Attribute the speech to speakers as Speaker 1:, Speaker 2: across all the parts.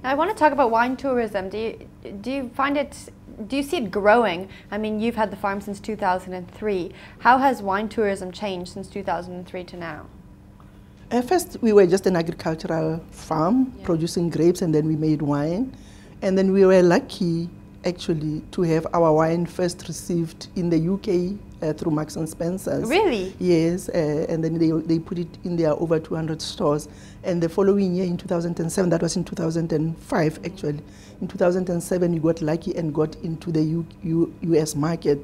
Speaker 1: Now, I want to talk about wine tourism. Do you find it, do you see it growing? I mean, you've had the farm since 2003. How has wine tourism changed since 2003 to now?
Speaker 2: At first, we were just an agricultural farm producing grapes, and then we made wine. And then we were lucky, actually, to have our wine first received in the UK through Marks and Spencer's.
Speaker 1: Really?
Speaker 2: Yes, and then they put it in their over 200 stores. And the following year, in 2007, that was in 2005 actually, in 2007 we got lucky and got into the US market.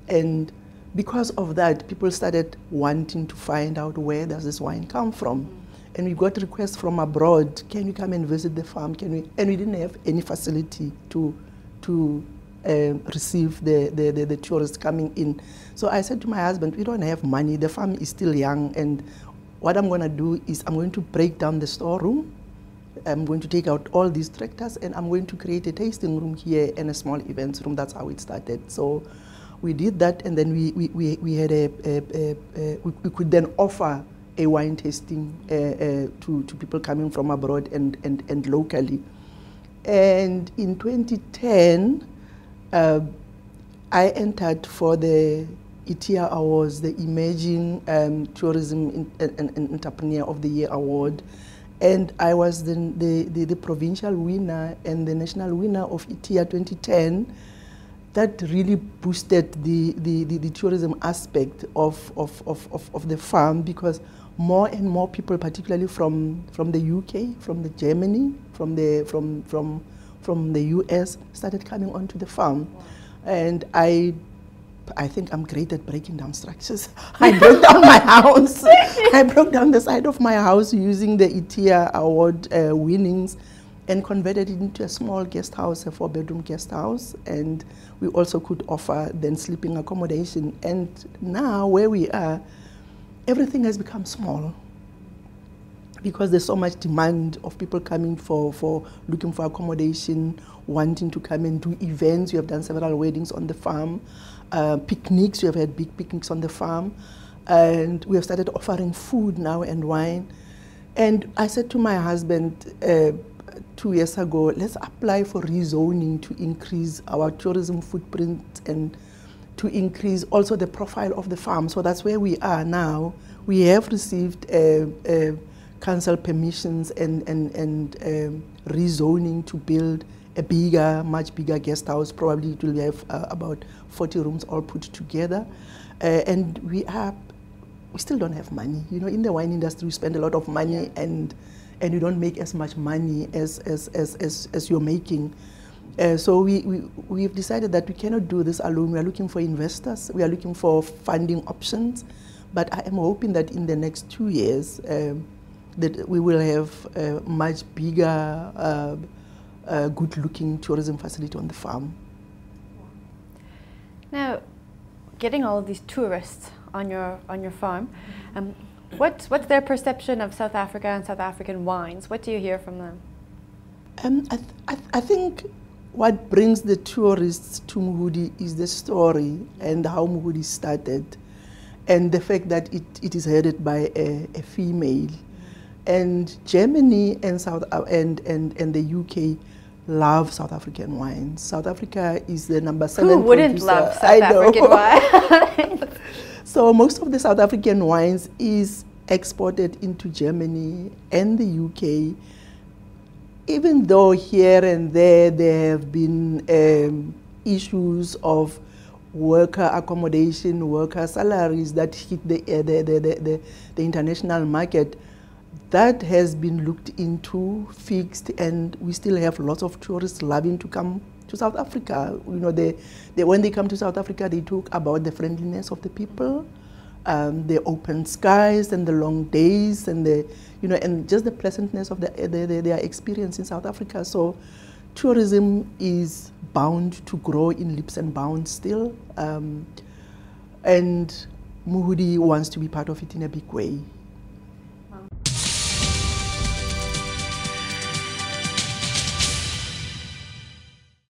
Speaker 2: And because of that, people started wanting to find out where does this wine come from. And we got requests from abroad, can you come and visit the farm? Can we? And we didn't have any facility to receive the tourists coming in. So I said to my husband, we don't have money, the farm is still young, and what I'm going to do is I'm going to break down the storeroom. I'm going to take out all these tractors, and I'm going to create a tasting room here and a small events room. That's how it started. So we did that, and then we had we could then offer a wine tasting to people coming from abroad and locally. And in 2010, I entered for the ITIA Awards, the Emerging Tourism Entrepreneur of the Year Award. And I was the provincial winner and the national winner of ITIA 2010. That really boosted the tourism aspect of the farm, because more and more people, particularly from the UK, from the Germany, from the US, started coming onto the farm. Wow. And I think I'm great at breaking down structures. I broke down my house. I broke down the side of my house using the ITIA Award winnings and converted it into a small guest house, a 4-bedroom guest house. And we also could offer then sleeping accommodation. And now where we are, everything has become small, because there's so much demand of people coming for looking for accommodation, wanting to come and do events. We have done several weddings on the farm, picnics. We have had big picnics on the farm, and we have started offering food now and wine. And I said to my husband 2 years ago, let's apply for rezoning to increase our tourism footprint and to increase also the profile of the farm. So that's where we are now. We have received council permissions and rezoning to build a bigger, much bigger guest house. Probably it will have about 40 rooms all put together. And we still don't have money. You know, in the wine industry, we spend a lot of money, and you don't make as much money as you're making. So we've decided that we cannot do this alone. We are looking for investors. We are looking for funding options. But I am hoping that in the next 2 years, that we will have a much bigger, good-looking tourism facility on the farm.
Speaker 1: Now, getting all of these tourists on your farm, what's their perception of South Africa and South African wines? What do you hear from them?
Speaker 2: I think what brings the tourists to Mohudi is the story and how Mohudi started, and the fact that it is headed by a female. And Germany and the UK love South African wines. South Africa is the number 7
Speaker 1: Who wouldn't
Speaker 2: producer.
Speaker 1: love South African wines?
Speaker 2: So most of the South African wines is exported into Germany and the UK, even though here and there have been issues of worker accommodation, worker salaries that hit the international market. That has been looked into, fixed, and we still have lots of tourists loving to come to South Africa. You know, when they come to South Africa, they talk about the friendliness of the people, the open skies and the long days, and and just the pleasantness of their experience in South Africa. So, tourism is bound to grow in leaps and bounds still, and Mohudi wants to be part of it in a big way.